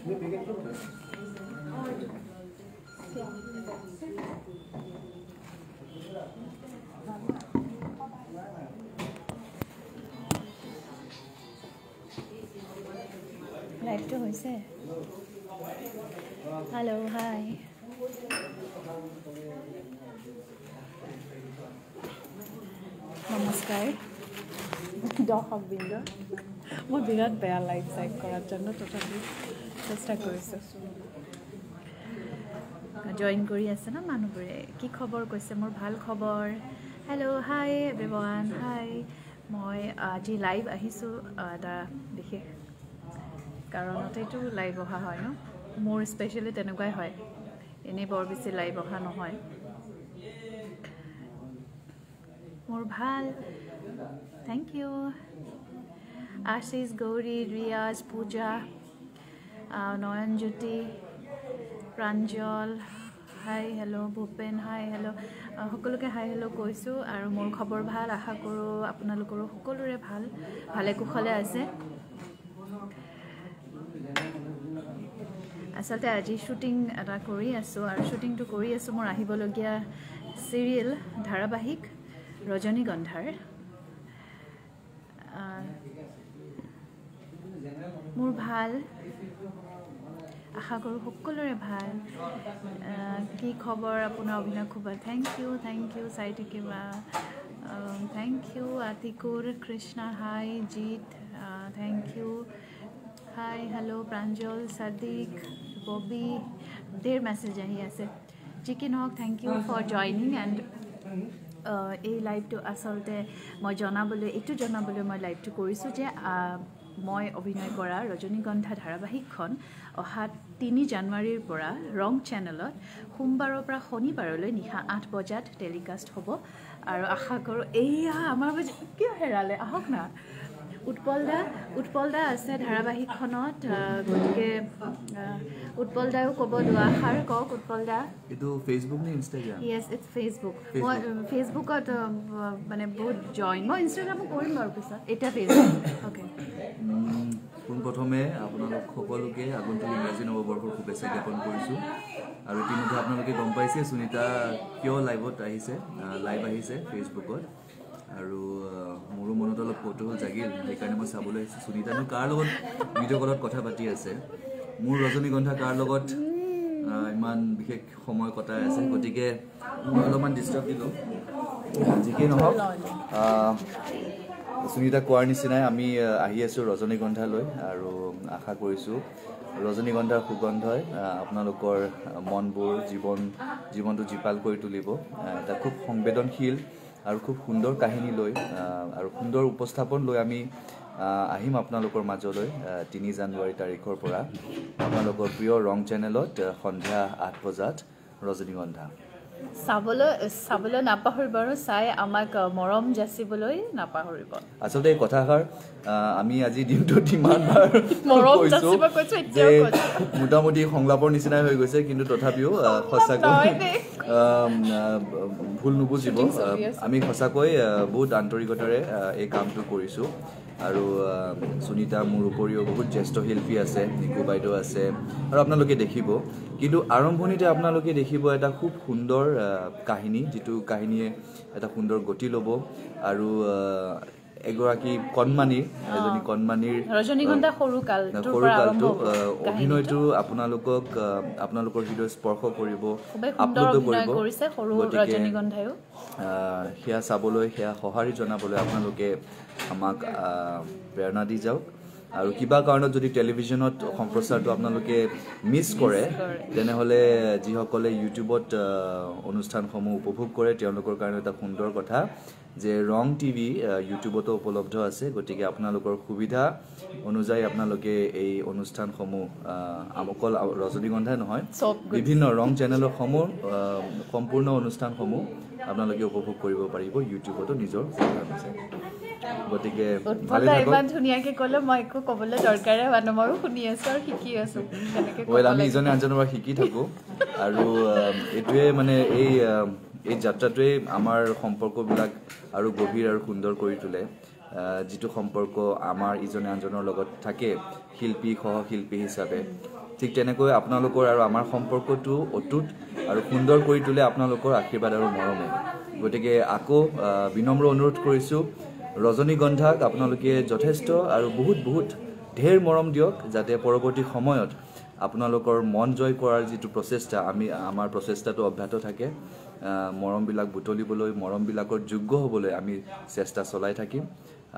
Live তো হৈছে hello' হাই নমস্কাৰ দৰ্শকবৃন্দ মই বিৰাট বেয়া লাইভ চাইভ কৰাৰ জন্য তথাপি চেষ্টা কৰিছোঁ জইন কৰি আছে ন মানুহবোৰে কি খবৰ কৈছে মোৰ ভাল খবৰ হেল্ল' হাই এভৰিৱান হাই মই আজি লাইভ আহিছোঁ এটা বিশেষ কাৰণতেইটো লাইভ অহা হয় ন মোৰ স্পেচিয়েলি তেনেকুৱাই হয় এনেই বৰ বেছি লাইভ অহা নহয় মোৰ ভাল থেংক ইউ আশিষ গৌৰী ৰিয়াজ পূজা Nayanjyoti Pranjal hi hello' Bhupen hi hello' সকলোকে হাই হেল্ল' কৈছোঁ আৰু মোৰ খবৰ ভাল আশা কৰোঁ আপোনালোকৰো সকলোৰে ভালে কুশলে আছে আচলতে আজি শ্বুটিং এটা কৰি আছোঁ আৰু শ্বুটিংটো কৰি আছোঁ মোৰ আহিবলগীয়া চিৰিয়েল ধাৰাবাহিক ৰজনীগন্ধাৰ মোৰ ভাল আশা কৰোঁ সকলোৰে ভাল কি খবৰ আপোনাৰ অভিনয় খুব ভাল থেংক ইউ চাই থাকিবা thank you Atikur Krishna hi Jeet thank you hi hello' Pranjal Sadiq Bobby ধেৰ মেছেজ আহি আছে যি কি নহওক thank you for joining and এই লাইভটো আচলতে মই এইটো জনাবলৈ মই লাইভটো কৰিছোঁ যে মই অভিনয় কৰা ৰজনীগন্ধা ধাৰাবাহিকখন অহা 3 জানুৱাৰীৰ পৰা ৰং চেনেলত সোমবাৰৰ পৰা শনিবাৰলৈ নিশা 8 বজাত টেলিকাষ্ট হ'ব আৰু আশা কৰোঁ এয়া আমাৰ কিয় হেৰালে আহক না উৎপল দা আছে ধাৰাবাহিকখনত গতিকে উৎপল দাও ক'ব দুআষাৰ কওক উৎপল দা এইটো ফেচবুক নে ইনষ্টাগ্ৰাম ইয়েছ ইটছ ফেচবুক মই ফেচবুকত মানে বহুত জইন মই ইনষ্টাগ্ৰামো কৰিম বাৰু পিছত এতিয়া ফেচবুক অ'কে পোনপ্ৰথমে আপোনালোক সকলোকে আগন্তুক ইংৰাজী নৱবৰ্ষৰ শুভেচ্ছা জ্ঞাপন কৰিছোঁ আৰু ইতিমধ্যে আপোনালোকে গম পাইছে সুনীতা কিয় লাইভ আহিছে ফেচবুকত আৰু মোৰো মনত অলপ কৌতূহল জাগিল সেইকাৰণে মই চাবলৈ আহিছোঁ সুনীতানো কাৰ লগত ভিডিঅ' কলত কথা পাতি আছে মোৰ ৰজনীগন্ধা কাৰ লগত ইমান বিশেষ সময় কটাই আছে গতিকে মই অলপমান ডিষ্টাৰ্ব দিলোঁ যিকেই নহওক সুনীতা কোৱাৰ নিচিনাই আমি আহি আছোঁ ৰজনীগন্ধালৈ আৰু আশা কৰিছোঁ ৰজনীগন্ধাৰ সুগন্ধই আপোনালোকৰ মনবোৰ জীৱনটো জীপাল কৰি তুলিব এটা খুব সংবেদনশীল আৰু খুব সুন্দৰ কাহিনী লৈ আৰু সুন্দৰ উপস্থাপন লৈ আমি আহিম আপোনালোকৰ মাজলৈ 3 জানুৱাৰী তাৰিখৰ পৰা আপোনালোকৰ প্ৰিয় ৰং চেনেলত সন্ধিয়া 8 বজাত ৰজনীগন্ধা চাবলৈ নাপাহৰিব আৰু চাই আমাক মৰম যাচিবলৈ নাপাহৰিব আচলতে এই কথাষাৰ আমি আজি দিনটোত ইমানবাৰ কৈছোঁ যে মোটামুটি সংলাপৰ নিচিনাই হৈ গৈছে কিন্তু তথাপিও সঁচাকৈ ভুল নুবুজিব আমি সঁচাকৈ বহুত আন্তৰিকতাৰে এই কামটো কৰিছোঁ আৰু সুনীতা মোৰ উপৰিও বহুত জ্যেষ্ঠ শিল্পী আছে নিকু বাইদেউ আছে আৰু আপোনালোকে দেখিব কিন্তু আৰম্ভণিতে আপোনালোকে দেখিব এটা খুব সুন্দৰ কাহিনী যিটো কাহিনীয়ে এটা সুন্দৰ গতি ল'ব আৰু এগৰাকী এজনী কণমানিৰ ৰজনীগন্ধা সৰুকালটো অভিনয়টো আপোনালোকৰ হৃদয় স্পৰ্শ কৰিব আপলোড কৰিছে সৰু ৰজনীগন্ধায়ো সেয়া চাবলৈ সেয়া সঁহাৰি জনাবলৈ আপোনালোকে আমাক প্ৰেৰণা দি যাওক আৰু কিবা কাৰণত যদি টেলিভিছনত সম্প্ৰচাৰটো আপোনালোকে মিছ কৰে তেনেহ'লে যিসকলে ইউটিউবত অনুষ্ঠানসমূহ উপভোগ কৰে তেওঁলোকৰ কাৰণে এটা সুন্দৰ কথা যে ৰং টিভি ইউটিউবতো উপলব্ধ আছে গতিকে আপোনালোকৰ সুবিধা অনুযায়ী আপোনালোকে এই অনুষ্ঠানসমূহ অকল ৰজনীগন্ধাই নহয় বিভিন্ন ৰং চেনেলৰ সম্পূৰ্ণ অনুষ্ঠানসমূহ আপোনালোকে উপভোগ কৰিব পাৰিব ইউটিউবতো নিজৰ গতিকে ইমান ধুনীয়াকৈ ক'লে মই একো ক'বলৈ দৰকাৰে হোৱা নাই ময়ো শুনি আছোঁ আৰু শিকি আছোঁ আমি ইজনে আনজনৰ পৰা শিকি থাকোঁ আৰু এইটোৱে মানে এই যাত্ৰাটোৱে আমাৰ সম্পৰ্কবিলাক আৰু গভীৰ আৰু সুন্দৰ কৰি তোলে যিটো সম্পৰ্ক আমাৰ ইজনে আনজনৰ লগত থাকে শিল্পী সহশিল্পী হিচাপে ঠিক তেনেকৈ আপোনালোকৰ আৰু আমাৰ সম্পৰ্কটো অটুট আৰু সুন্দৰ কৰি তোলে আপোনালোকৰ আশীৰ্বাদ আৰু মৰমে গতিকে আকৌ বিনম্ৰ অনুৰোধ কৰিছোঁ ৰজনীগন্ধাক আপোনালোকে যথেষ্ট আৰু বহুত ঢেৰ মৰম দিয়ক যাতে পৰৱৰ্তী সময়ত আপোনালোকৰ মন জয় কৰাৰ যিটো প্ৰচেষ্টা আমাৰ প্ৰচেষ্টাটো অব্যাহত থাকে মৰমবিলাক বুটলিবলৈ মৰমবিলাকৰ যোগ্য হ'বলৈ আমি চেষ্টা চলাই থাকিম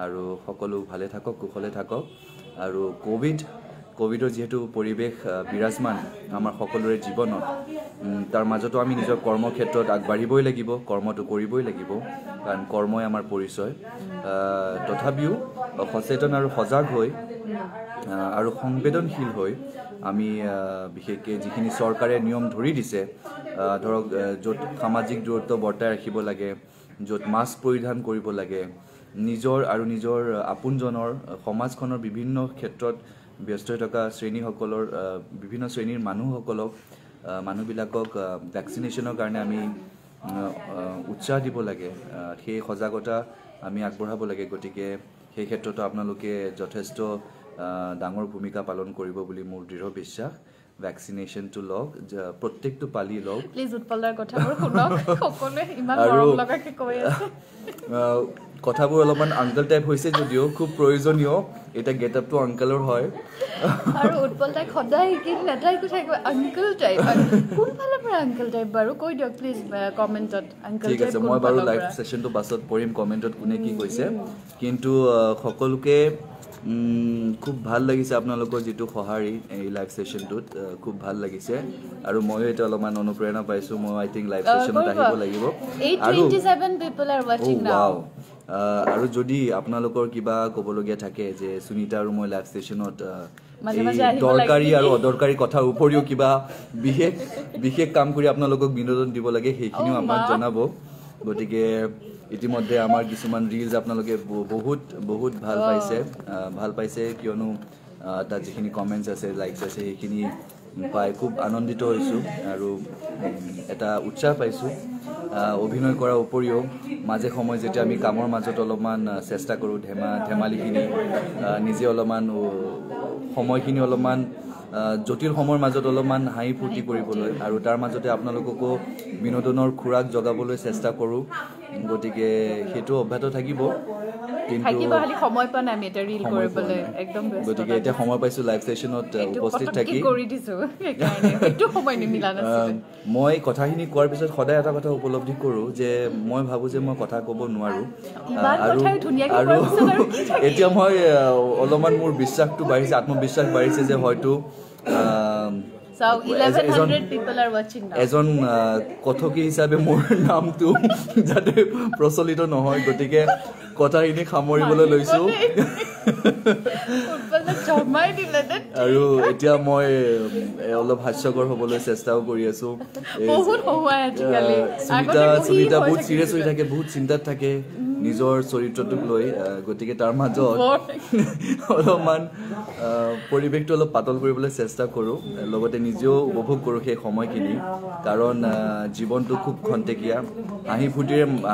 আৰু সকলো ভালে থাকক কুশলে থাকক আৰু কোভিডৰ যেহেতু পৰিৱেশ বিৰাজমান আমাৰ সকলোৰে জীৱনত তাৰ মাজতো আমি নিজৰ কৰ্মক্ষেত্ৰত আগবাঢ়িবই লাগিব কৰ্মটো কৰিবই লাগিব কাৰণ কৰ্মই আমাৰ পৰিচয় তথাপিও সচেতন আৰু সজাগ হৈ আৰু সংবেদনশীল হৈ আমি বিশেষকৈ যিখিনি চৰকাৰে নিয়ম ধৰি দিছে ধৰক য'ত সামাজিক দূৰত্ব বৰ্তাই ৰাখিব লাগে য'ত মাস্ক পৰিধান কৰিব লাগে নিজৰ আৰু নিজৰ আপোনজনৰ সমাজখনৰ বিভিন্ন ক্ষেত্ৰত ব্যস্ত হৈ থকা শ্ৰেণীসকলৰ বিভিন্ন শ্ৰেণীৰ মানুহবিলাকক ভেকচিনেশ্যনৰ কাৰণে আমি উৎসাহ দিব লাগে সেই সজাগতা আমি আগবঢ়াব লাগে গতিকে সেই ক্ষেত্ৰতো আপোনালোকে যথেষ্ট ডাঙৰ ভূমিকা পালন কৰিব বুলি মোৰ দৃঢ় বিশ্বাস ভেকচিনেশ্যনটো লওক প্ৰত্যেকটো পালি লওক প্লিজ উৎপলদাৰ কথাবোৰ শুনক সকলোৱে ইমান মৰম লগাকে কৈ আছে কথাবোৰ অলপমান আংকল টাইপ হৈছে যদিও খুব প্ৰয়োজনীয় এটা গেট আপটো আংকলৰ হয় আৰু উৎপলদাই সদায় এটাই কথা কয় আংকল টাইপ কোনফালৰ পৰা আংকল টাইপ বাৰু কৈ দিয়ক প্লিজ কমেণ্টত আংকল টাইপ ঠিক আছে মই বাৰু লাইভ ছেশ্যনটো পাছত পঢ়িম কমেণ্টত কোনে কি কৈছে কিন্তু সকলোকে খুব ভাল লাগিছে আপোনালোকৰ যিটো সঁহাৰি এই লাইভ ছেশ্যনটোত খুব ভাল লাগিছে আৰু ময়ো এটা অলপমান অনুপ্ৰেৰণা পাইছোঁ মই আই থিংক লাইভ ছেশ্যনত আহিব লাগিব আৰু যদি আপোনালোকৰ কিবা ক'বলগীয়া থাকে যে সুনীতা আৰু মই লাইভ ছেশ্যনত দৰকাৰী আৰু অদৰকাৰী কথাৰ উপৰিও কিবা বিশেষ কাম কৰি আপোনালোকক বিনোদন দিব লাগে সেইখিনিও আমাক জনাব গতিকে ইতিমধ্যে আমাৰ কিছুমান ৰিলছ আপোনালোকে বহুত ভাল পাইছে কিয়নো তাত যিখিনি কমেণ্টছ আছে লাইকছ আছে সেইখিনি পাই খুব আনন্দিত হৈছোঁ আৰু এটা উৎসাহ পাইছোঁ অভিনয় কৰাৰ উপৰিও মাজে সময়ে যেতিয়া আমি কামৰ মাজত অলপমান চেষ্টা কৰোঁ ধেমালিখিনি নিজে অলপমান সময়খিনি অলপমান জটিল সময়ৰ মাজত অলপমান হাঁহি ফূৰ্তি কৰিবলৈ আৰু তাৰ মাজতে আপোনালোককো বিনোদনৰ খোৰাক জগাবলৈ চেষ্টা কৰোঁ গতিকে সেইটো অব্যাহত থাকিব গতিকে এতিয়া সময় পাইছোঁ লাইভ ছেশ্যনত উপস্থিত থাকি মই কথাখিনি কোৱাৰ পিছত সদায় এটা কথা উপলব্ধি কৰোঁ যে মই ভাবোঁ যে মই কথা ক'ব নোৱাৰোঁ আৰু এতিয়া মই অলপমান মোৰ বিশ্বাসটো বাঢ়িছে আত্মবিশ্বাস বাঢ়িছে যে হয়তো এজন কথকী হিচাপে মোৰ নামটো যাতে প্ৰচলিত নহয় গতিকে কথাখিনি সামৰিবলৈ লৈছোঁ আৰু এতিয়া মই অলপ হাস্যকৰ হ'বলৈ চেষ্টাও কৰি আছোঁ সুনীতা বহুত চিৰিয়াছ হৈ থাকে বহুত চিন্তাত থাকে নিজৰ চৰিত্ৰটোক লৈ গতিকে তাৰ মাজত অলপমান পৰিৱেশটো অলপ পাতল কৰিবলৈ চেষ্টা কৰোঁ লগতে নিজেও উপভোগ কৰোঁ সেই সময়খিনি কাৰণ জীৱনটো খুব খন্তেকীয়া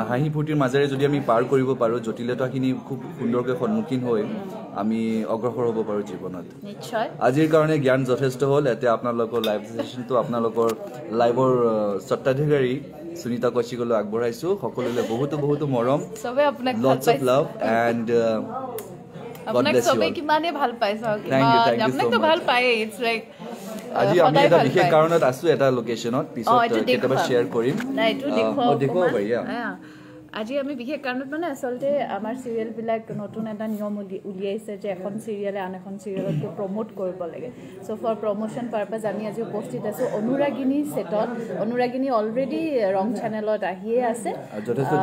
হাঁহি ফূৰ্তিৰ মাজেৰে যদি আমি পাৰ কৰিব পাৰোঁ জটিলতাখিনি খুব সুন্দৰকৈ সন্মুখীন হৈ আমি অগ্ৰসৰ হ'ব পাৰোঁ জীৱনত আজিৰ কাৰণে জ্ঞান যথেষ্ট হ'ল এতিয়া আপোনালোকৰ লাইভ ছেশ্যনটো আপোনালোকৰ লাইভৰ স্বত্বাধিকাৰী সুনীতা কৌশিকলৈ আগবঢ়াইছোঁ সকলোলৈ বহুতো মৰম lots of love and God bless you আজি আমি এটা বিশেষ কাৰণত আছোঁ এটা লোকেশ্যনত পিছত কেতিয়াবা শ্বেয়াৰ কৰিম দেখুৱাব পাৰি আজি আমি বিশেষ কাৰণত মানে আচলতে আমাৰ চিৰিয়েলবিলাক নতুন এটা নিয়ম উলিয়াইছে যে এখন চিৰিয়েলে আন এখন চিৰিয়েলতকৈ প্ৰমোট কৰিব লাগে চ' ফৰ প্ৰমোশ্যন পাৰ্পাজ আমি আজি উপস্থিত আছোঁ অনুৰাগিনী ছেটত অনুৰাগিনী অলৰেডি ৰং চেনেলত আহিয়ে আছে যথেষ্ট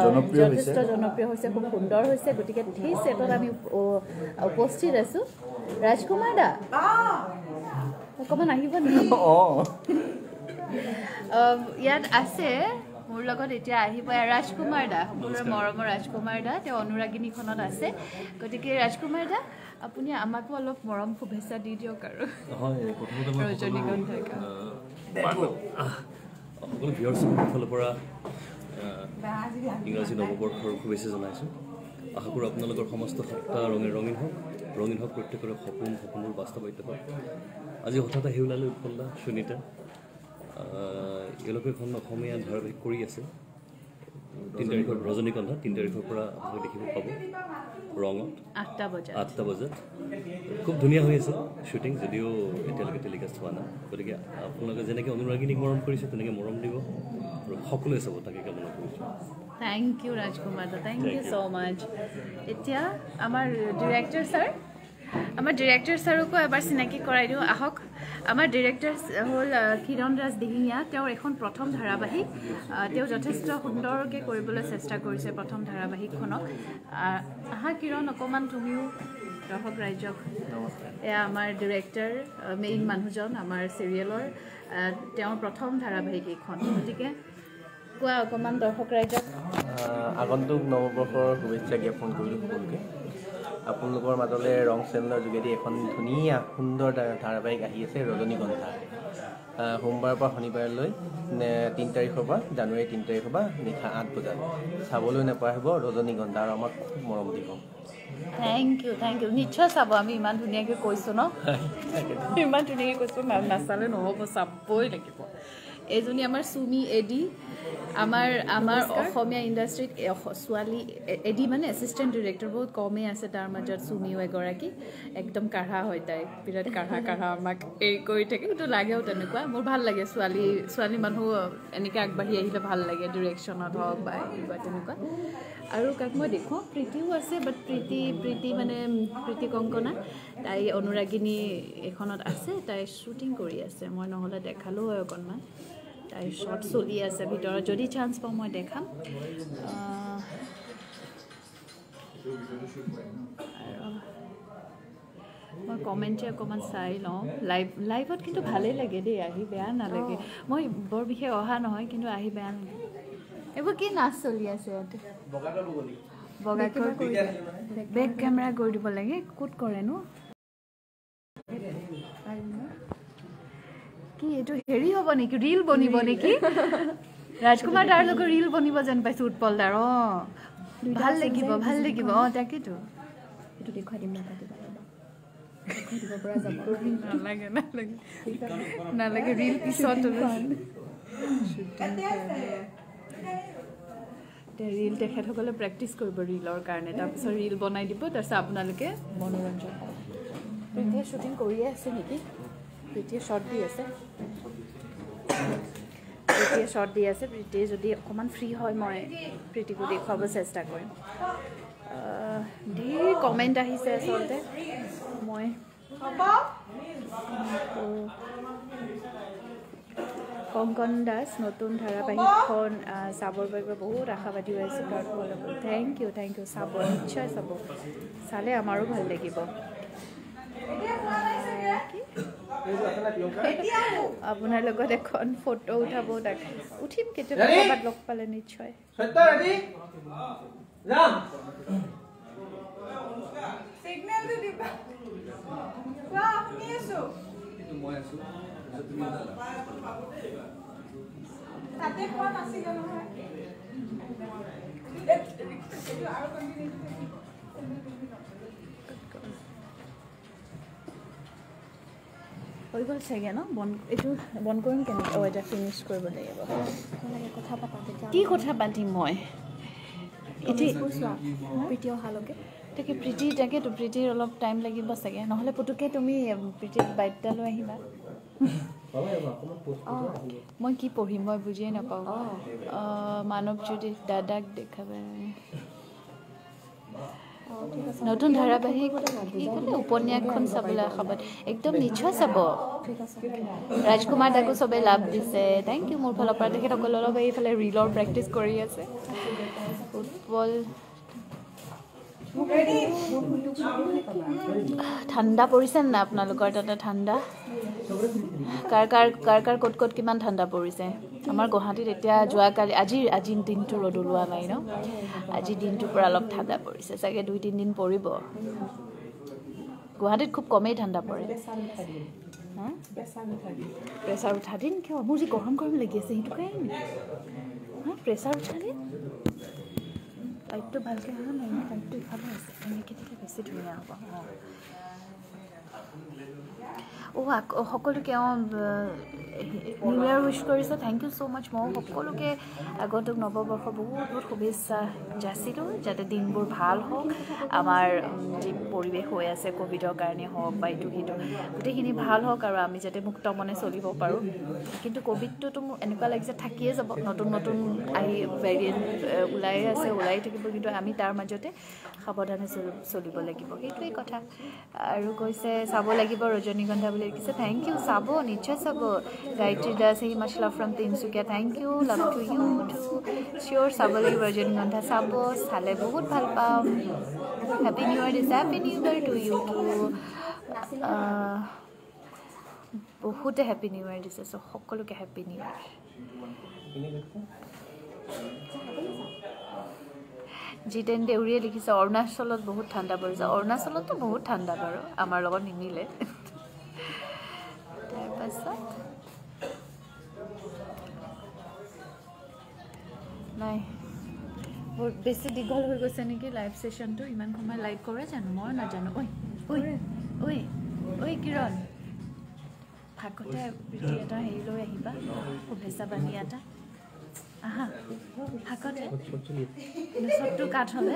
জনপ্ৰিয় হৈছে খুব সুন্দৰ হৈছে গতিকে সেই ছেটত আমি উপস্থিত আছোঁ ৰাজকুমাৰ দা অকণমান আহিব নেকি ইয়াত আছে মোৰ লগত এতিয়া আহিব ৰাজকুমাৰ দা সকলোৰে মৰমৰ ৰাজকুমাৰ দা তেওঁ অনুৰাগিনীখনত আছে গতিকে ৰাজকুমাৰ দা আপুনি আমাকো অলপ মৰম শুভেচ্ছা দি দিয়ক আৰু ৰজনীগন্ধাক সকলো ভিউৱাৰ্ছৰ ফালৰ পৰা ইংৰাজী নৱবৰ্ষৰ শুভেচ্ছা জনাইছোঁ আশা কৰোঁ আপোনালোকৰ সমস্ত সপ্তাহ ৰঙীন হওক প্ৰত্যেকৰে সপোনবোৰ বাস্তৱায়িত হওক আজি হঠাৎ আহি ওলালে উৎপলদা সুনীতা এওঁলোকে এখন অসমীয়া ধাৰাবাহিক কৰি আছে 3 তাৰিখৰ ৰজনীগন্ধা 3 তাৰিখৰ পৰা আপোনালোকে দেখিব পাব ৰঙত 8টা বজাত খুব ধুনীয়া হৈ আছে শ্বুটিং যদিও এতিয়ালৈকে টেলিকাষ্ট হোৱা নাই গতিকে আপোনালোকে যেনেকৈ অনুৰাগিনীক মৰম কৰিছে তেনেকৈ মৰম দিব আৰু সকলোৱে চাব তাকে কামনা কৰিছোঁ Thank you, Rajkumar. Thank you so much. এতিয়া আমাৰ ডিৰেক্টৰ স্যাৰ को এবাৰ চিনাকি কৰাই দিওঁ আহক আমাৰ ডিৰেক্টৰ হ'ল কিৰণ ৰাজ দিহিঙীয়া তেওঁৰ এখন প্ৰথম ধাৰাবাহিক তেওঁ যথেষ্ট সুন্দৰকৈ কৰিবলৈ চেষ্টা কৰিছে প্ৰথম ধাৰাবাহিকখনক আহা কিৰণ অকণমান তুমিও দৰ্শক ৰাইজক এয়া আমাৰ ডিৰেক্টৰ মেইন মানুহজন আমাৰ চিৰিয়েলৰ তেওঁৰ প্ৰথম ধাৰাবাহিক এইখন গতিকে কোৱা অকণমান দৰ্শক ৰাইজক আগন্তুক নৱবৰ্ষৰ শুভেচ্ছা জ্ঞাপন কৰিলোঁ সকলোকে আপোনালোকৰ মাজলৈ ৰং চেনেলৰ যোগেদি এখন ধুনীয়া সুন্দৰ ধাৰাবাহিক আহি আছে ৰজনীগন্ধা সোমবাৰৰ পৰা শনিবাৰলৈ 3 তাৰিখৰ পৰা জানুৱাৰী 3 তাৰিখৰ পৰা নিশা 8 বজাত চাবলৈ নাপায় হ'ব ৰজনীগন্ধা আৰু আমাক মৰম দিব থেংক ইউ নিশ্চয় চাব আমি ইমান ধুনীয়াকৈ কৈছোঁ ন ইমান ধুনীয়াকৈ কৈছোঁ নাচালে নহ'ব চাবই লাগিব এজনী আমাৰ চুমি এডি আমাৰ অসমীয়া ইণ্ডাষ্ট্ৰীত ছোৱালী এডি মানে এছিষ্টেণ্ট ডিৰেক্টৰ বহুত কমেই আছে তাৰ মাজত চুমিও এগৰাকী একদম কাঢ়া হয় তাই বিৰাট কাঢ়া আমাক এই কৰি থাকে কিন্তু লাগেও তেনেকুৱা মোৰ ভাল লাগে ছোৱালী মানুহ এনেকৈ আগবাঢ়ি আহিলে ভাল লাগে ডিৰেকশ্যনত হওক বা কিবা তেনেকুৱা আৰু কাক মই দেখোঁ প্ৰীতিও আছে বাট প্ৰীতি মানে প্ৰীতি কংকনা তাই অনুৰাগিনী এখনত আছে তাই শ্বুটিং কৰি আছে মই নহ'লে দেখালোঁ হয় অকণমান তাই শ্বৰ্ট চলি আছে ভিতৰত যদি চান্স পাওঁ মই দেখাম মই কমেণ্টে অকণমান চাই লওঁ লাইভত কিন্তু ভালেই লাগে দেই আহি বেয়া নালাগে মই বৰ বিশেষ অহা নহয় কিন্তু আহি বেয়া নালাগে এইবোৰ কি নাচ চলি আছে ইয়াতে বগাকৰ বেক কেমেৰা কৰি দিব লাগে ক'ত কৰেনো কি এইটো হেৰি হ'ব নেকি ৰীল বনিব নেকি ৰাজকুমাৰ দাৰ লগত ৰীল বনিব যেন পাইছোঁ উৎপল দাৰ ভাল লাগিব তাকেতো এইটো দেখুৱাই দিম নালাগে ৰীল পিছত ৰীল তেখেতসকলে প্ৰেক্টিচ কৰিব ৰীলৰ কাৰণে তাৰপিছত ৰীল বনাই দিব তাৰপিছত আপোনালোকে মনোৰঞ্জন প্ৰীতিয়ে শ্বুটিং কৰিয়ে আছে নেকি প্ৰীতিয়ে শ্বৰ্ট দি আছে প্ৰীতিয়ে যদি অকণমান ফ্ৰী হয় মই প্ৰীতিকো দেখুৱাব চেষ্টা কৰিম ধেৰ কমেণ্ট আহিছে আচলতে মই কংকন দাস নতুন ধাৰাবাহিকখন চাবৰ বাবে বহুত আশাবাদী হৈ আছোঁ থেংক ইউ চাব নিশ্চয় চাব চালে আমাৰো ভাল লাগিব আপোনাৰ লগত এখন ফটো উঠাব তাকে উঠিম কেতিয়াবা ক'ৰবাত লগ পালে নিশ্চয় হৈ গ'ল চাগে ন এইটো বন্ধ কৰিম কেনেকৈ এটা ফিনিছ কৰিব লাগিব কি কথা পাতিম মই প্ৰীতি অহালৈকে তাকে তাকেতো প্ৰীতিৰ অলপ টাইম লাগিব চাগে নহ'লে পুতুককৈ তুমি প্ৰীতিৰ বাইকটা লৈ আহিবা মই কি পঢ়িম মই বুজিয়ে নাপাওঁ মানৱজ্যোতি দাদাক দেখাবা নতুন ধাৰাবাহিক সেইকাৰণে উপন্যাসখন চাবলৈ আশাবাদ একদম নিশ্চয় চাব ৰাজকুমাৰ দাকো চবেই লাভ দিছে থেংক ইউ মোৰ ফালৰ পৰা তেখেতসকলে অলপ এইফালে ৰীলৰ প্ৰেক্টিচ কৰি আছে ফুটবল ঠাণ্ডা পৰিছে নাই আপোনালোকৰ তাতে ঠাণ্ডা কাৰ ক'ত কিমান ঠাণ্ডা পৰিছে আমাৰ গুৱাহাটীত এতিয়া যোৱাকালি আজিৰ দিনটো ৰ'দ ওলোৱা নাই ন আজিৰ দিনটোৰ পৰা অলপ ঠাণ্ডা পৰিছে চাগে 2-3 দিন পৰিব গুৱাহাটীত খুব কমেই ঠাণ্ডা পৰে প্ৰেছাৰ উঠা দিন কিয় মোৰ যি গৰম লাগি আছে সেইটো কাৰণে প্ৰেছাৰ উঠালে লাইটটো ভালকৈ অহা নাই লাইটটো ইফালে আছে এনেকৈ দিলে বেছি ধুনীয়া হ'ব সকলোকে নিউ ইয়েৰ উইচ কৰিছে থেংক ইউ ছ' মাছ মই সকলোকে আগন্তুক নৱবৰ্ষ বহুত বহুত শুভেচ্ছা যাচিলোঁ যাতে দিনবোৰ ভাল হওক আমাৰ যি পৰিৱেশ হৈ আছে ক'ভিডৰ কাৰণে হওক বা ইটো সিটো গোটেইখিনি ভাল হওক আৰু আমি যাতে মুক্ত মনে চলিব পাৰোঁ কিন্তু ক'ভিডটোতো মোৰ এনেকুৱা লাগিছে থাকিয়ে যাব নতুন নতুন ভেৰিয়েণ্ট ওলাই থাকিব কিন্তু আমি তাৰ মাজতে সাৱধানে চলিব লাগিব সেইটোৱেই কথা আৰু কৈছে চাব লাগিব ৰজনীগন্ধা বুলি লিখিছে থেংক ইউ চাব নিশ্চয় চাব Gayatri Das Himachala from Tinsukia thank you love to you too চিয়'ৰ চাব লাগিব ৰজনীগন্ধা চাব চালে বহুত ভাল পাম happy new year happy new year to you too বহুতে হেপী নিউ ইয়েৰ দিছে চ' সকলোকে হেপী নিউ ইয়েৰ জিতেন দেউৰীয়ে লিখিছে অৰুণাচলত বহুত ঠাণ্ডা পৰিছে অৰুণাচলততো বহুত ঠাণ্ডা বাৰু আমাৰ লগত নিমিলে তাৰপাছত নাই বহুত বেছি দীঘল হৈ গৈছে নেকি লাইভ ছেশ্যনটো ইমান সময় লাইভ কৰে জানো মই নাজানো ঐ কিৰণ থাকোঁতে প্ৰীতি এটা হেৰি লৈ আহিবা শুভেচ্ছা বাণী এটা আহা থাকোঁতে চবটো কাঠ হ'লে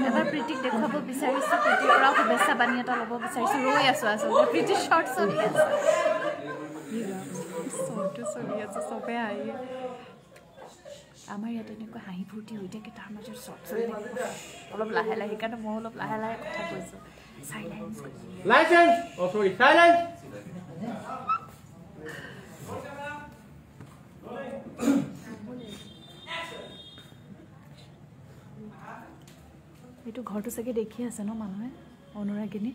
এবাৰ প্ৰীতিক দেখুৱাব বিচাৰিছোঁ প্ৰীতিৰ পৰা শুভেচ্ছা বাণী এটা ল'ব বিচাৰিছোঁ ৰৈ আছোঁ আচলতে প্ৰীতিৰ শ্বৰ্ট চলি আছে শ্বৰ্টটো চলি আছে চবে আহি আমাৰ ইয়াত এনেকুৱা হাঁহি ফূৰ্তি হৈ থাকে তাৰ মাজত শ্বৰ্ট চলি থাকে অলপ লাহে লাহে সেইকাৰণে মই অলপ লাহে লাহে কথা কৈছোঁ এইটো ঘৰটো চাগে দেখি আছে ন মানুহে অনুৰাগিনী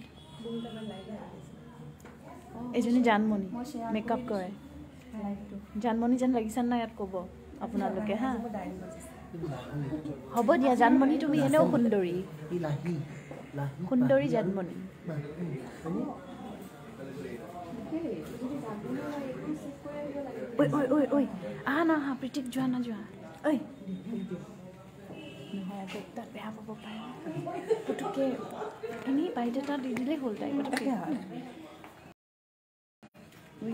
এইজনী জানমণি মেকআপ কৰে জানমণি যেন লাগিছে না ইয়াত ক'ব আপোনালোকে হা হ'ব দিয়া জানমণি তুমি এনেও সুন্দৰী জানমণি ঐ আহা না আহা প্ৰীতিক যোৱা ঐ নহয় আকৌ তাত বেয়া পাব পাৰে পুতুককৈ এনেই বাইদেউতা দি দিলেই হ'ল তাই পুতুককৈ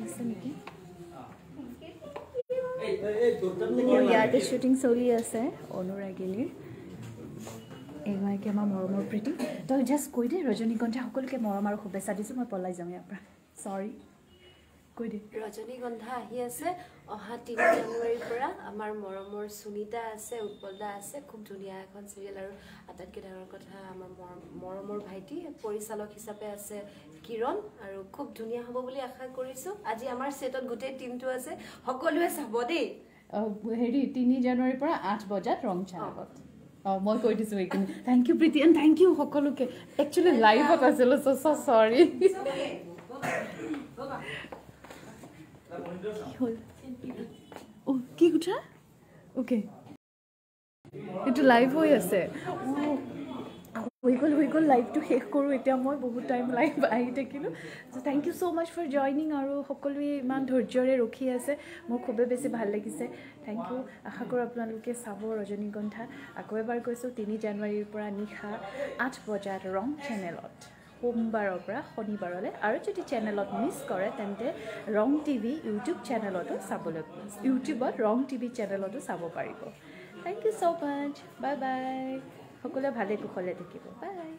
আছে নেকি ইয়াতে শ্বুটিং চলি আছে অনুৰাগিনীৰ এগৰাকী আমাৰ মৰমৰ প্ৰীতি তই জাষ্ট কৈ দে ৰজনীগন্ধা সকলোকে মৰম আৰু শুভেচ্ছা দিছোঁ মই পলাই যাম ইয়াৰ পৰা চৰি কৈ দে ৰজনীগন্ধা আহি আছে অহা 3 জানুৱাৰীৰ পৰা আমাৰ মৰমৰ সুনিতা আছে উৎপলদা আছে খুব ধুনীয়া এখন চিৰিয়েল আৰু আটাইতকৈ ডাঙৰ কথা আমাৰ মৰমৰ ভাইটি পৰিচালক হিচাপে আছে কিৰণ আৰু খুব ধুনীয়া হ'ব বুলি আশা কৰিছোঁ আজি আমাৰ সেটত গোটেই টিমটো আছে সকলোৱে চাব দেই হেৰি 3 জানুৱাৰীৰ পৰা 8 বজাত ৰং চেনেলত মই কৈ দিছোঁ এইখিনি thank you Priti and thank you সকলোকে একচুৱেলি লাইভত আছিলোঁ চৰি কি কথা অ'কে এইটো লাইভ হৈ আছে হৈ গ'ল লাইভটো শেষ কৰোঁ এতিয়া মই বহুত টাইম লাইভ আহি থাকিলোঁ thank you so' much for joining আৰু সকলোৱে ইমান ধৈৰ্যৰে ৰখি আছে মোৰ খুবেই বেছি ভাল লাগিছে থেংক ইউ আশা কৰোঁ আপোনালোকে চাব ৰজনীগন্ধা আকৌ এবাৰ কৈছোঁ 3 জানুৱাৰীৰ পৰা নিশা 8 বজাত ৰং চেনেলত সোমবাৰৰ পৰা শনিবাৰলৈ আৰু যদি চেনেলত মিছ কৰে তেন্তে ৰং টিভি ইউটিউব চেনেলতো চাবলৈ ইউটিউবত ৰং টিভি চেনেলতো চাব পাৰিব thank you so' much bye bye সকলোৱে ভালে কুশলে থাকিব বাই